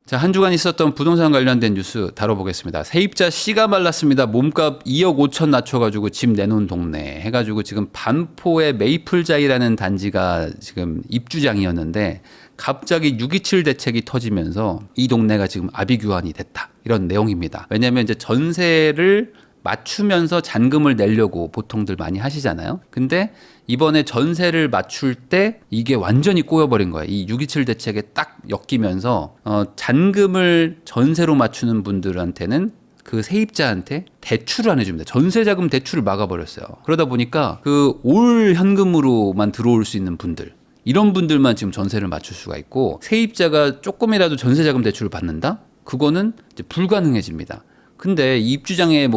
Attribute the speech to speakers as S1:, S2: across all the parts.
S1: 자, 한 주간 있었던 부동산 관련된 뉴스 다뤄보겠습니다. 세입자 씨가 말랐습니다. 몸값 2억 5천 낮춰가지고 집 내놓은 동네 해가지고 지금 반포의 메이플자이라는 단지가 지금 입주장이었는데 갑자기 6.27 대책이 터지면서 이 동네가 지금 아비규환이 됐다. 이런 내용입니다. 왜냐하면 이제 전세를 맞추면서 잔금을 내려고 보통들 많이 하시잖아요. 근데 이번에 전세를 맞출 때 이게 완전히 꼬여버린 거예요. 이 6.27 대책에 딱 엮이면서 잔금을 전세로 맞추는 분들한테는 그 세입자한테 대출을 안 해줍니다. 전세자금 대출을 막아버렸어요. 그러다 보니까 그 올 현금으로만 들어올 수 있는 분들, 이런 분들만 지금 전세를 맞출 수가 있고, 세입자가 조금이라도 전세자금 대출을 받는다? 그거는 이제 불가능해집니다. 근데 이 입주장에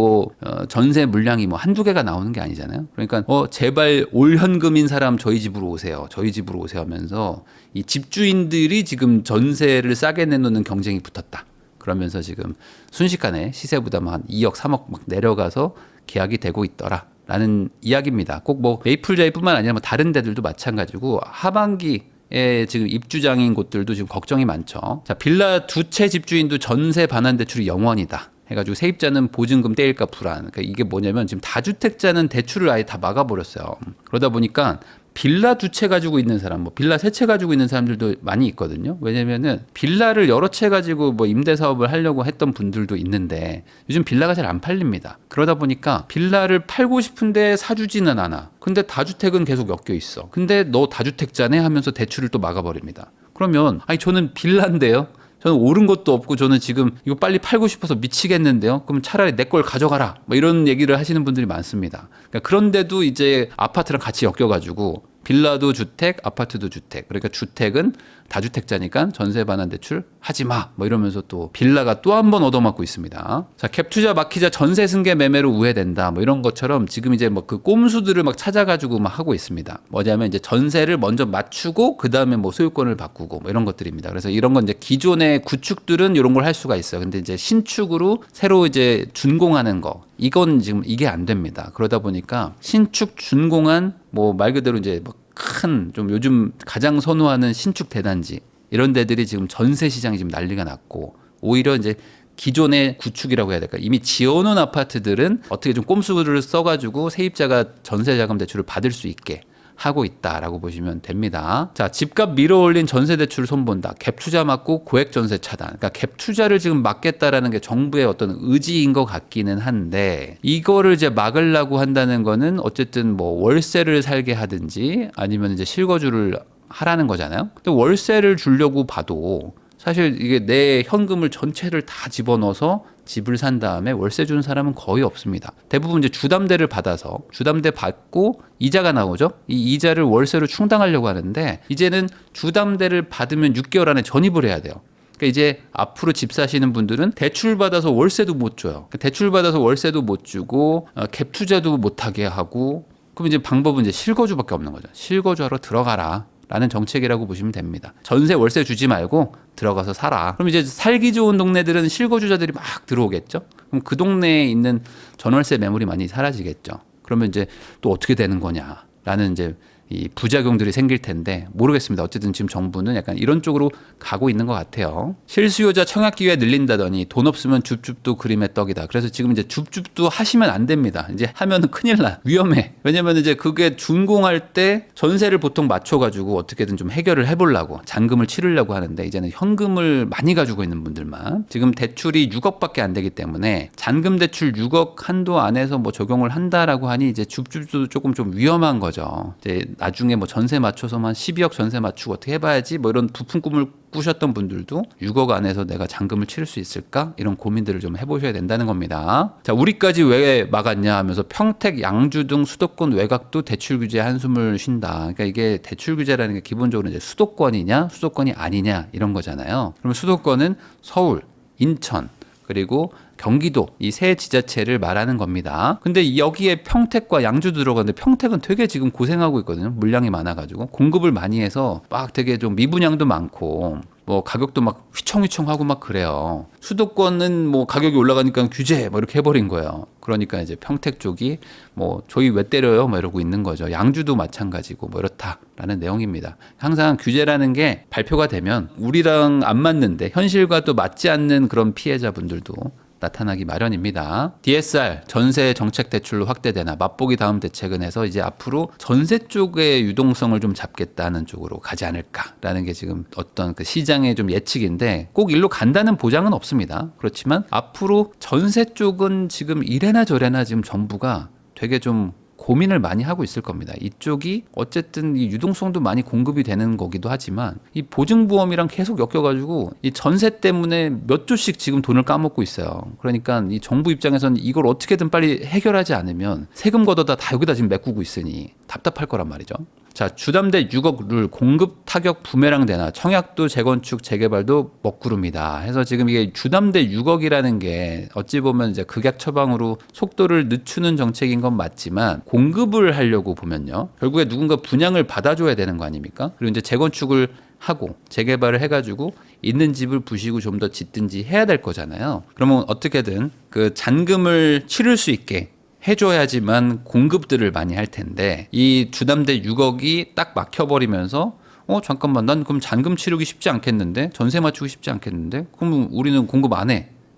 S1: 전세 물량이 한두 개가 나오는 게 아니잖아요. 그러니까 제발 올 현금인 사람 저희 집으로 오세요. 저희 집으로 오세요 하면서 이 집주인들이 지금 전세를 싸게 내놓는 경쟁이 붙었다. 그러면서 지금 순식간에 시세보다 한 2억, 3억 막 내려가서 계약이 되고 있더라라는 이야기입니다. 꼭 메이플자이뿐만 아니라 다른 데들도 마찬가지고 하반기에 지금 입주장인 곳들도 지금 걱정이 많죠. 자, 빌라 두 채 집주인도 전세 반환 대출이 0원이다. 해가지고 세입자는 보증금 떼일까 불안. 그러니까 이게 뭐냐면 지금 다주택자는 대출을 아예 다 막아버렸어요. 그러다 보니까 빌라 두 채 가지고 있는 사람, 빌라 세 채 가지고 있는 사람들도 많이 있거든요. 왜냐면은 빌라를 여러 채 가지고 임대 사업을 하려고 했던 분들도 있는데 요즘 빌라가 잘 안 팔립니다. 그러다 보니까 빌라를 팔고 싶은데 사주지는 않아. 근데 다주택은 계속 엮여 있어. 근데 너 다주택자네 하면서 대출을 또 막아버립니다. 그러면 저는 빌라인데요. 저는 오른 것도 없고 저는 지금 이거 빨리 팔고 싶어서 미치겠는데요. 그럼 차라리 내 걸 가져가라. 이런 얘기를 하시는 분들이 많습니다. 그러니까 그런데도 이제 아파트랑 같이 엮여가지고 빌라도 주택, 아파트도 주택. 그러니까 주택은 다주택자니까 전세 반환 대출 하지 마. 이러면서 또 빌라가 또 한 번 얻어맞고 있습니다. 자, 갭 투자 막히자 전세 승계 매매로 우회된다. 이런 것처럼 지금 이제 그 꼼수들을 찾아가지고 하고 있습니다. 뭐냐면 이제 전세를 먼저 맞추고 그 다음에 소유권을 바꾸고 이런 것들입니다. 그래서 이런 건 이제 기존의 구축들은 이런 걸 할 수가 있어요. 근데 이제 신축으로 새로 이제 준공하는 거. 이건 지금 이게 안 됩니다. 그러다 보니까 신축 준공한 말 그대로 이제 큰 좀 요즘 가장 선호하는 신축 대단지 이런 데들이 지금 전세 시장이 지금 난리가 났고, 오히려 이제 기존의 구축이라고 해야 될까, 이미 지어놓은 아파트들은 어떻게 좀 꼼수를 써가지고 세입자가 전세 자금 대출을 받을 수 있게 하고 있다라고 보시면 됩니다. 자, 집값 밀어올린 전세 대출을 손본다. 갭 투자 막고 고액 전세 차단. 그러니까 갭 투자를 지금 막겠다라는 게 정부의 어떤 의지인 것 같기는 한데, 이거를 이제 막으려고 한다는 거는 어쨌든 월세를 살게 하든지 아니면 이제 실거주를 하라는 거잖아요. 근데 월세를 주려고 봐도 사실 이게 내 현금을 전체를 다 집어넣어서 집을 산 다음에 월세 주는 사람은 거의 없습니다. 대부분 이제 주담대를 받아서 주담대 받고 이자가 나오죠. 이 이자를 월세로 충당하려고 하는데, 이제는 주담대를 받으면 6개월 안에 전입을 해야 돼요. 그러니까 이제 앞으로 집 사시는 분들은 대출 받아서 월세도 못 줘요. 대출 받아서 월세도 못 주고 갭 투자도 못 하게 하고, 그럼 이제 방법은 이제 실거주밖에 없는 거죠. 실거주하러 들어가라. 라는 정책이라고 보시면 됩니다. 전세 월세 주지 말고 들어가서 살아. 그럼 이제 살기 좋은 동네들은 실거주자들이 막 들어오겠죠. 그럼 그 동네에 있는 전월세 매물이 많이 사라지겠죠. 그러면 이제 또 어떻게 되는 거냐라는 이제 이 부작용들이 생길 텐데 모르겠습니다. 어쨌든 지금 정부는 약간 이런 쪽으로 가고 있는 것 같아요. 실수요자 청약 기회 늘린다더니 돈 없으면 줍줍도 그림의 떡이다. 그래서 지금 이제 줍줍도 하시면 안 됩니다. 이제 하면은 큰일 나. 위험해. 왜냐면 이제 그게 준공할 때 전세를 보통 맞춰가지고 어떻게든 좀 해결을 해보려고 잔금을 치르려고 하는데, 이제는 현금을 많이 가지고 있는 분들만, 지금 대출이 6억밖에 안 되기 때문에 잔금 대출 6억 한도 안에서 적용을 한다라고 하니 이제 줍줍도 조금 좀 위험한 거죠. 이제 나중에 전세 맞춰서만 12억 전세 맞추고 어떻게 해봐야지 이런 부푼 꿈을 꾸셨던 분들도 6억 안에서 내가 잔금을 치를 수 있을까? 이런 고민들을 좀 해보셔야 된다는 겁니다. 자, 우리까지 왜 막았냐 하면서 평택, 양주 등 수도권 외곽도 대출 규제 한숨을 쉰다. 그러니까 이게 대출 규제라는 게 기본적으로 이제 수도권이냐 수도권이 아니냐 이런 거잖아요. 그러면 수도권은 서울, 인천, 그리고 경기도, 이 세 지자체를 말하는 겁니다. 근데 여기에 평택과 양주도 들어가는데 평택은 되게 지금 고생하고 있거든요. 물량이 많아가지고 공급을 많이 해서 막 되게 좀 미분양도 많고 가격도 휘청휘청하고 그래요. 수도권은 가격이 올라가니까 규제 이렇게 해버린 거예요. 그러니까 이제 평택 쪽이 뭐 저희 왜 때려요? 뭐 이러고 있는 거죠. 양주도 마찬가지고 뭐 이렇다라는 내용입니다. 항상 규제라는 게 발표가 되면 우리랑 안 맞는데 현실과 또 맞지 않는 그런 피해자분들도 나타나기 마련입니다. DSR 전세 정책 대출로 확대되나 맛보기 다음 대책은 해서 이제 앞으로 전세 쪽의 유동성을 좀 잡겠다는 쪽으로 가지 않을까라는 게 지금 어떤 그 시장의 좀 예측인데 꼭 일로 간다는 보장은 없습니다. 그렇지만 앞으로 전세 쪽은 지금 이래나 저래나 지금 정부가 되게 좀 고민을 많이 하고 있을 겁니다. 이쪽이 어쨌든 이 유동성도 많이 공급이 되는 거기도 하지만 이 보증보험이랑 계속 엮여가지고 이 전세 때문에 몇 조씩 지금 돈을 까먹고 있어요. 그러니까 이 정부 입장에서는 이걸 어떻게든 빨리 해결하지 않으면 세금 걷어다 다 여기다 지금 메꾸고 있으니 답답할 거란 말이죠. 자, 주담대 6억 룰 공급 타격 부메랑 되나 청약도 재건축 재개발도 먹구름이다 해서 지금 이게 주담대 6억이라는 게 어찌 보면 이제 극약 처방으로 속도를 늦추는 정책인 건 맞지만 공급을 하려고 보면요 결국에 누군가 분양을 받아줘야 되는 거 아닙니까? 그리고 이제 재건축을 하고 재개발을 해가지고 있는 집을 부시고 좀 더 짓든지 해야 될 거잖아요. 그러면 어떻게든 그 잔금을 치를 수 있게 해줘야지만 공급들을 많이 할 텐데 이 주담대 6억이 딱 막혀버리면서 잠깐만 난 그럼 잔금 치르기 쉽지 않겠는데 전세 맞추기 쉽지 않겠는데 그럼 우리는 공급 안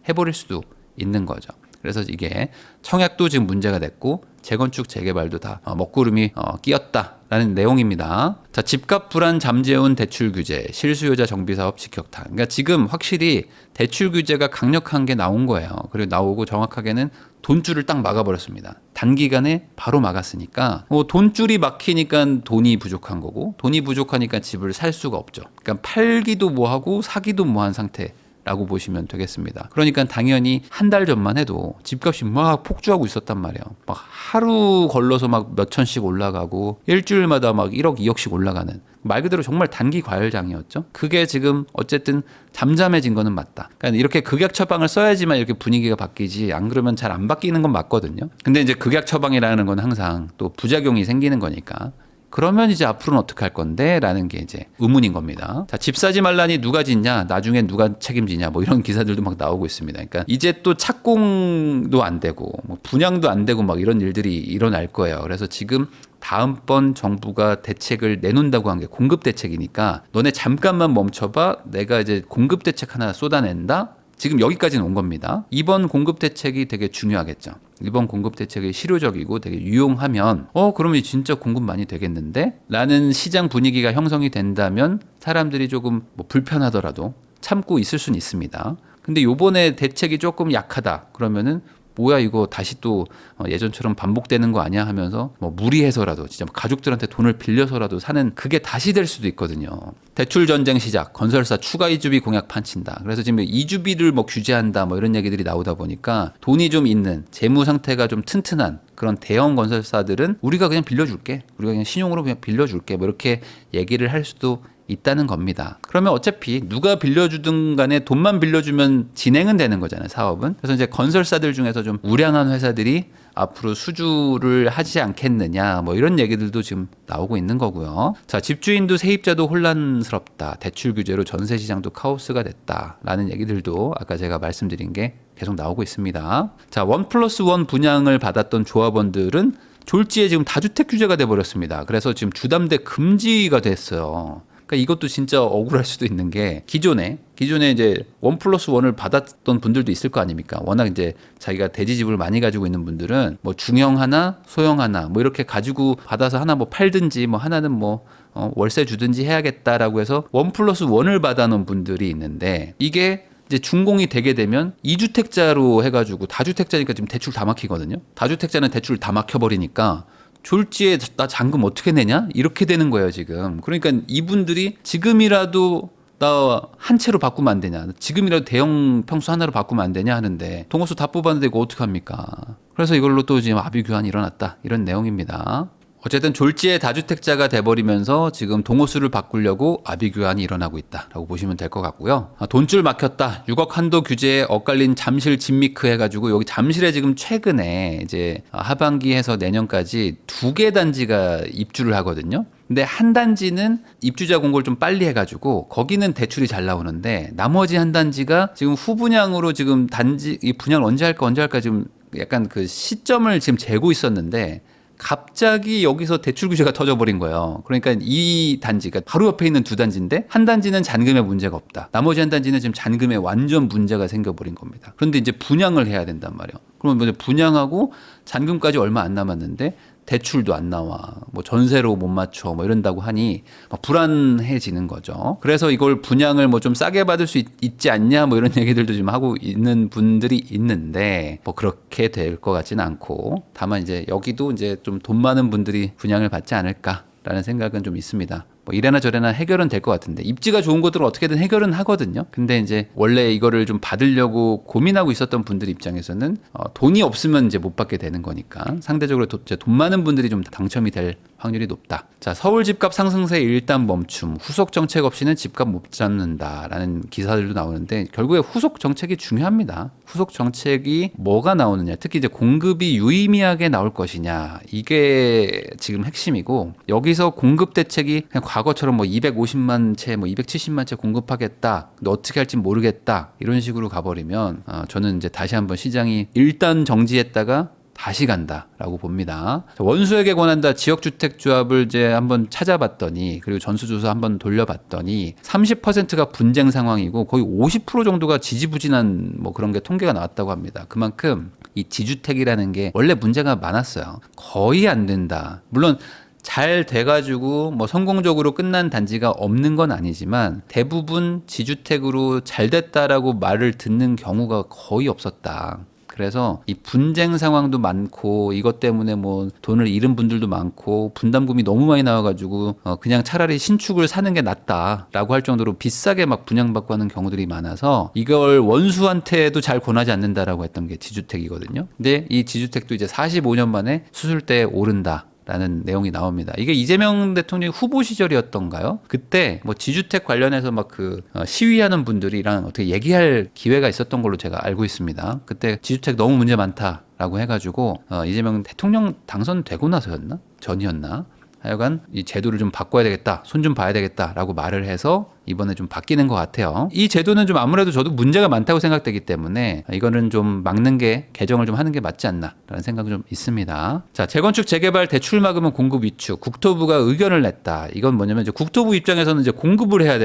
S1: 해버릴 수도 있는 거죠. 그래서 이게 청약도 지금 문제가 됐고 재건축 재개발도 다 먹구름이 끼었다라는 내용입니다. 자, 집값 불안 잠재운 대출 규제, 실수요자 정비 사업 직격탄. 그러니까 지금 확실히 대출 규제가 강력한 게 나온 거예요. 그리고 나오고 정확하게는 돈줄을 딱 막아버렸습니다. 단기간에 바로 막았으니까 돈줄이 막히니까 돈이 부족한 거고 돈이 부족하니까 집을 살 수가 없죠. 그러니까 팔기도 뭐하고 사기도 뭐한 상태. 라고 보시면 되겠습니다. 그러니까 당연히 한 달 전만 해도 집값이 막 폭주하고 있었단 말이에요. 막 하루 걸러서 막 몇 천씩 올라가고 일주일마다 막 1억, 2억씩 올라가는 말 그대로 정말 단기 과열장이었죠. 그게 지금 어쨌든 잠잠해진 거는 맞다. 그러니까 이렇게 극약 처방을 써야지만 이렇게 분위기가 바뀌지 안 그러면 잘 안 바뀌는 건 맞거든요. 근데 이제 극약 처방이라는 건 항상 또 부작용이 생기는 거니까 그러면 이제 앞으로는 어떻게 할 건데? 라는 게 이제 의문인 겁니다. 자, 집 사지 말라니 누가 짓냐? 나중에 누가 책임지냐? 뭐 이런 기사들도 막 나오고 있습니다. 그러니까 이제 또 착공도 안 되고 뭐 분양도 안 되고 막 이런 일들이 일어날 거예요. 그래서 지금 다음번 정부가 대책을 내놓는다고 한 게 공급 대책이니까 너네 잠깐만 멈춰봐. 내가 이제 공급 대책 하나 쏟아낸다. 지금 여기까지는 온 겁니다. 이번 공급 대책이 되게 중요하겠죠. 이번 공급 대책이 실효적이고 되게 유용하면 그러면 진짜 공급 많이 되겠는데? 라는 시장 분위기가 형성이 된다면 사람들이 조금 뭐 불편하더라도 참고 있을 수는 있습니다. 근데 요번에 대책이 조금 약하다. 그러면은 뭐야 이거 다시 또 예전처럼 반복되는 거 아니야 하면서 뭐 무리해서라도 진짜 가족들한테 돈을 빌려서라도 사는 그게 다시 될 수도 있거든요. 대출 전쟁 시작, 건설사 추가 이주비 공약 판친다. 그래서 지금 이주비를 뭐 규제한다 뭐 이런 얘기들이 나오다 보니까 돈이 좀 있는 재무 상태가 좀 튼튼한 그런 대형 건설사들은 우리가 그냥 빌려줄게, 우리가 그냥 신용으로 그냥 빌려줄게 뭐 이렇게 얘기를 할 수도 있다는 겁니다. 그러면 어차피 누가 빌려주든 간에 돈만 빌려주면 진행은 되는 거잖아요, 사업은. 그래서 이제 건설사들 중에서 좀 우량한 회사들이 앞으로 수주를 하지 않겠느냐 뭐 이런 얘기들도 지금 나오고 있는 거고요. 자, 집주인도 세입자도 혼란스럽다. 대출 규제로 전세 시장도 카오스가 됐다라는 얘기들도 아까 제가 말씀드린 게 계속 나오고 있습니다. 자, 1+1 분양을 받았던 조합원들은 졸지에 지금 다주택 규제가 돼 버렸습니다. 그래서 지금 주담대 금지가 됐어요. 그러니까 이것도 진짜 억울할 수도 있는 게 기존에 이제 1+1을 받았던 분들도 있을 거 아닙니까? 워낙 이제 자기가 대지집을 많이 가지고 있는 분들은 뭐 중형 하나, 소형 하나 뭐 이렇게 가지고 받아서 하나 뭐 팔든지 뭐 하나는 뭐 월세 주든지 해야겠다라고 해서 1+1을 받아놓은 분들이 있는데 이게 이제 준공이 되게 되면 2주택자로 해가지고 다주택자니까 지금 대출 다 막히거든요. 다주택자는 대출 다 막혀버리니까 졸지에 나 잔금 어떻게 내냐? 이렇게 되는 거예요, 지금. 그러니까 이분들이 지금이라도 나 한 채로 바꾸면 안 되냐? 지금이라도 대형 평수 하나로 바꾸면 안 되냐 하는데 동호수 다 뽑았는데 이거 어떡합니까? 그래서 이걸로 또 지금 압의 교환이 일어났다. 이런 내용입니다. 어쨌든 졸지에 다주택자가 돼버리면서 지금 동호수를 바꾸려고 압의 교환이 일어나고 있다라고 보시면 될 것 같고요. 돈줄 막혔다. 6억 한도 규제에 엇갈린 잠실 진미크 해가지고 여기 잠실에 지금 최근에 이제 하반기에서 내년까지 2개 단지가 입주를 하거든요. 근데 한 단지는 입주자 공고를 좀 빨리 해가지고 거기는 대출이 잘 나오는데 나머지 한 단지가 지금 후분양으로 지금 단지 이 분양을 언제 할까 지금 약간 그 시점을 지금 재고 있었는데 갑자기 여기서 대출 규제가 터져버린 거예요. 그러니까 이 단지가 바로 옆에 있는 두 단지인데 한 단지는 잔금에 문제가 없다. 나머지 한 단지는 지금 잔금에 완전 문제가 생겨버린 겁니다. 그런데 이제 분양을 해야 된단 말이에요. 그러면 이제 분양하고 잔금까지 얼마 안 남았는데 대출도 안 나와. 뭐 전세로 못 맞춰. 뭐 이런다고 하니 막 불안해지는 거죠. 그래서 이걸 분양을 뭐 좀 싸게 받을 수 있지 않냐 뭐 이런 얘기들도 좀 하고 있는 분들이 있는데 뭐 그렇게 될 것 같지는 않고 다만 이제 여기도 이제 좀 돈 많은 분들이 분양을 받지 않을까라는 생각은 좀 있습니다. 뭐 이래나 저래나 해결은 될 것 같은데 입지가 좋은 곳들은 어떻게든 해결은 하거든요. 근데 이제 원래 이거를 좀 받으려고 고민하고 있었던 분들 입장에서는 돈이 없으면 이제 못 받게 되는 거니까 상대적으로 이제 돈 많은 분들이 좀 당첨이 될 확률이 높다. 자, 서울 집값 상승세 일단 멈춤. 후속 정책 없이는 집값 못 잡는다라는 기사들도 나오는데 결국에 후속 정책이 중요합니다. 후속 정책이 뭐가 나오느냐. 특히 이제 공급이 유의미하게 나올 것이냐. 이게 지금 핵심이고 여기서 공급 대책이 그냥 과거처럼 뭐 250만 채, 뭐 270만 채 공급하겠다. 근데 어떻게 할지 모르겠다. 이런 식으로 가버리면 저는 이제 다시 한번 시장이 일단 정지했다가 다시 간다라고 봅니다. 원수에게 권한다 지역주택조합을 이제 한번 찾아봤더니 그리고 전수조사 한번 돌려봤더니 30%가 분쟁 상황이고 거의 50% 정도가 지지부진한 뭐 그런 게 통계가 나왔다고 합니다. 그만큼 이 지주택이라는 게 원래 문제가 많았어요. 거의 안 된다. 물론 잘 돼가지고 뭐 성공적으로 끝난 단지가 없는 건 아니지만 대부분 지주택으로 잘 됐다라고 말을 듣는 경우가 거의 없었다. 그래서 이 분쟁 상황도 많고 이것 때문에 뭐 돈을 잃은 분들도 많고 분담금이 너무 많이 나와가지고 그냥 차라리 신축을 사는 게 낫다라고 할 정도로 비싸게 막 분양받고 하는 경우들이 많아서 이걸 원수한테도 잘 권하지 않는다라고 했던 게 지주택이거든요. 근데 이 지주택도 이제 45년 만에 수술대에 오른다. 라는 내용이 나옵니다. 이게 이재명 대통령 후보 시절이었던가요? 그때 뭐 지주택 관련해서 막 그 시위하는 분들이랑 어떻게 얘기할 기회가 있었던 걸로 제가 알고 있습니다. 그때 지주택 너무 문제 많다라고 해가지고 이재명 대통령 당선되고 나서였나? 전이었나? 하여간 이 제도를 좀 바꿔야 되겠다, 손 좀 봐야 되겠다라고 말을 해서 이번에 좀 바뀌는 것 같아요. 이 제도는 좀 아무래도 저도 문제가 많다고 생각되기 때문에 이거는 좀 막는 게 개정을 좀 하는 게 맞지 않나라는 생각이 좀 있습니다. 자, 재건축 재개발 대출 막으면 공급 위축. 국토부가 의견을 냈다. 이건 뭐냐면 이제 국토부 입장에서는 이제 공급을 해야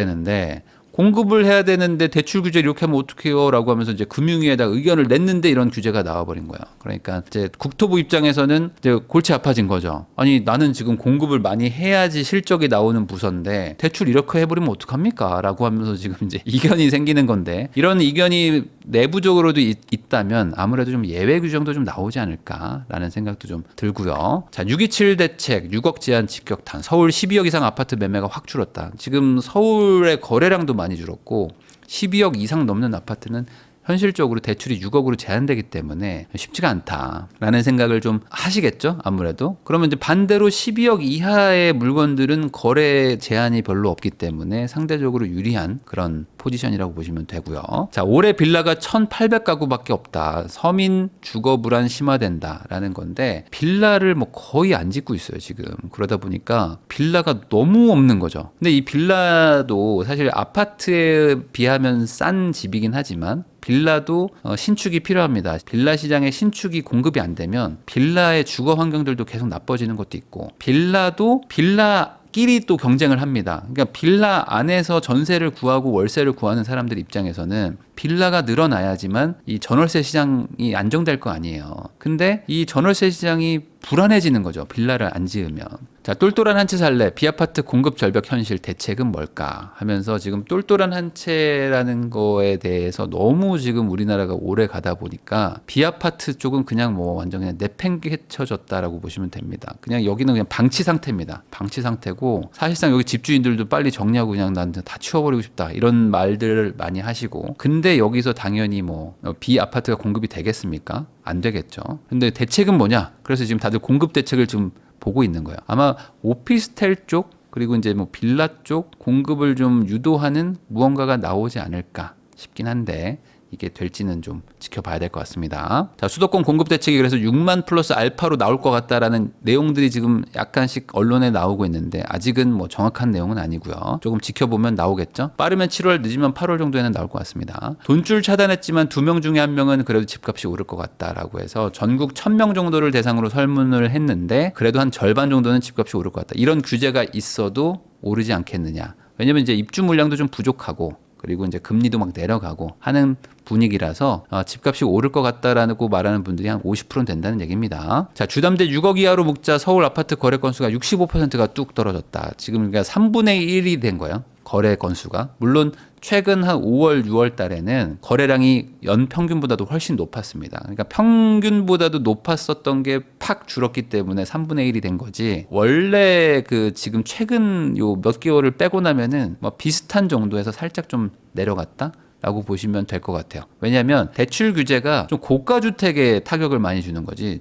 S1: 되는데 대출 규제 이렇게 하면 어떡해요? 라고 하면서 이제 금융위에다 의견을 냈는데 이런 규제가 나와버린 거야. 그러니까 이제 국토부 입장에서는 이제 골치 아파진 거죠. 아니, 나는 지금 공급을 많이 해야지 실적이 나오는 부서인데 대출 이렇게 해버리면 어떡합니까? 라고 하면서 지금 이제 이견이 생기는 건데 이런 이견이 내부적으로도 있다면 아무래도 좀 예외 규정도 좀 나오지 않을까라는 생각도 좀 들고요. 자, 627 대책 6억 제한 직격탄. 서울 12억 이상 아파트 매매가 확 줄었다. 지금 서울의 거래량도 많이 줄었고 12억 이상 넘는 아파트는 현실적으로 대출이 6억으로 제한되기 때문에 쉽지가 않다라는 생각을 좀 하시겠죠, 아무래도. 그러면 이제 반대로 12억 이하의 물건들은 거래 제한이 별로 없기 때문에 상대적으로 유리한 그런 포지션이라고 보시면 되고요. 자, 올해 빌라가 1,800가구밖에 없다. 서민 주거 불안 심화된다라는 건데 빌라를 뭐 거의 안 짓고 있어요, 지금. 그러다 보니까 빌라가 너무 없는 거죠. 근데 이 빌라도 사실 아파트에 비하면 싼 집이긴 하지만 빌라도 신축이 필요합니다. 빌라 시장에 신축이 공급이 안 되면 빌라의 주거 환경들도 계속 나빠지는 것도 있고 빌라도 빌라끼리 또 경쟁을 합니다. 그러니까 빌라 안에서 전세를 구하고 월세를 구하는 사람들 입장에서는 빌라가 늘어나야지만 이 전월세 시장이 안정될 거 아니에요. 근데 이 전월세 시장이 불안해지는 거죠. 빌라를 안 지으면. 자, 똘똘한 한 채 살래. 비아파트 공급 절벽 현실 대책은 뭘까 하면서 지금 똘똘한 한 채라는 거에 대해서 너무 지금 우리나라가 오래 가다 보니까 비아파트 쪽은 그냥 뭐 완전 그냥 내팽개쳐졌다라고 보시면 됩니다. 그냥 여기는 그냥 방치 상태입니다. 방치 상태고 사실상 여기 집주인들도 빨리 정리하고 그냥 난 다 치워버리고 싶다 이런 말들을 많이 하시고 근데 여기서 당연히 뭐 비아파트가 공급이 되겠습니까? 안 되겠죠. 근데 대책은 뭐냐? 그래서 지금 다들 공급 대책을 좀 보고 있는 거예요. 아마 오피스텔 쪽 그리고 이제 뭐 빌라 쪽 공급을 좀 유도하는 무언가가 나오지 않을까 싶긴 한데 이게 될지는 좀 지켜봐야 될 것 같습니다. 자, 수도권 공급 대책이 그래서 6만 플러스 알파로 나올 것 같다라는 내용들이 지금 약간씩 언론에 나오고 있는데 아직은 뭐 정확한 내용은 아니고요. 조금 지켜보면 나오겠죠. 빠르면 7월, 늦으면 8월 정도에는 나올 것 같습니다. 돈줄 차단했지만 2명 중에 1명은 그래도 집값이 오를 것 같다라고 해서 전국 1000명 정도를 대상으로 설문을 했는데 그래도 한 절반 정도는 집값이 오를 것 같다. 이런 규제가 있어도 오르지 않겠느냐. 왜냐면 이제 입주 물량도 좀 부족하고 그리고 이제 금리도 막 내려가고 하는 분위기라서 집값이 오를 것 같다라고 말하는 분들이 한 50%는 된다는 얘기입니다. 자, 주담대 6억 이하로 묵자 서울 아파트 거래 건수가 65%가 뚝 떨어졌다. 지금 그러니까 3분의 1이 된 거예요. 거래 건수가. 물론 최근 한 5월, 6월 달에는 거래량이 연 평균보다도 훨씬 높았습니다. 그러니까 평균보다도 높았었던 게 팍 줄었기 때문에 3분의 1이 된 거지. 원래 그 지금 최근 요 몇 개월을 빼고 나면은 뭐 비슷한 정도에서 살짝 좀 내려갔다? 라고 보시면 될 것 같아요. 왜냐하면 대출 규제가 좀 고가 주택에 타격을 많이 주는 거지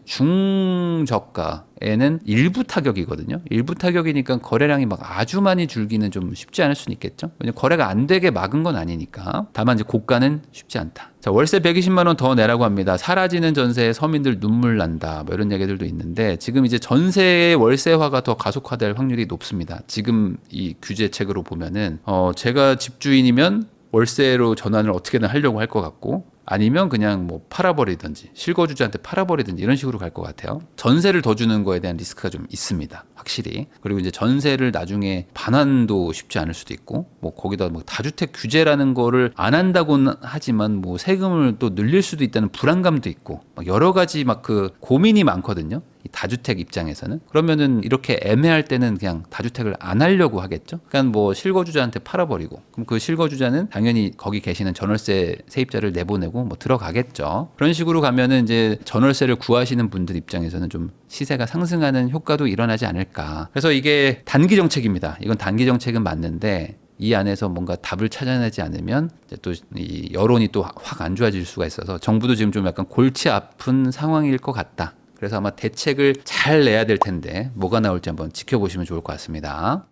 S1: 중저가에는 일부 타격이거든요. 일부 타격이니까 거래량이 막 아주 많이 줄기는 좀 쉽지 않을 수는 있겠죠. 왜냐면 거래가 안 되게 막은 건 아니니까. 다만 이제 고가는 쉽지 않다. 자, 월세 120만 원 더 내라고 합니다. 사라지는 전세에 서민들 눈물 난다. 뭐 이런 얘기들도 있는데 지금 이제 전세의 월세화가 더 가속화될 확률이 높습니다. 지금 이 규제책으로 보면은 제가 집주인이면 월세로 전환을 어떻게든 하려고 할 것 같고 아니면 그냥 뭐 팔아버리든지 실거주자한테 팔아버리든지 이런 식으로 갈 것 같아요. 전세를 더 주는 거에 대한 리스크가 좀 있습니다. 확실히. 그리고 이제 전세를 나중에 반환도 쉽지 않을 수도 있고 뭐 거기다 뭐 다주택 규제라는 거를 안 한다고는 하지만 뭐 세금을 또 늘릴 수도 있다는 불안감도 있고 막 여러 가지 막 그 고민이 많거든요. 이 다주택 입장에서는. 그러면은 이렇게 애매할 때는 그냥 다주택을 안 하려고 하겠죠. 그러니까 뭐 실거주자한테 팔아버리고 그럼 그 실거주자는 당연히 거기 계시는 전월세 세입자를 내보내고 뭐 들어가겠죠. 그런 식으로 가면은 이제 전월세를 구하시는 분들 입장에서는 좀 시세가 상승하는 효과도 일어나지 않을까. 그래서 이게 단기 정책입니다. 이건 단기 정책은 맞는데 이 안에서 뭔가 답을 찾아내지 않으면 이제 또 이 여론이 또 확 안 좋아질 수가 있어서 정부도 지금 좀 약간 골치 아픈 상황일 것 같다. 그래서 아마 대책을 잘 내야 될 텐데 뭐가 나올지 한번 지켜보시면 좋을 것 같습니다.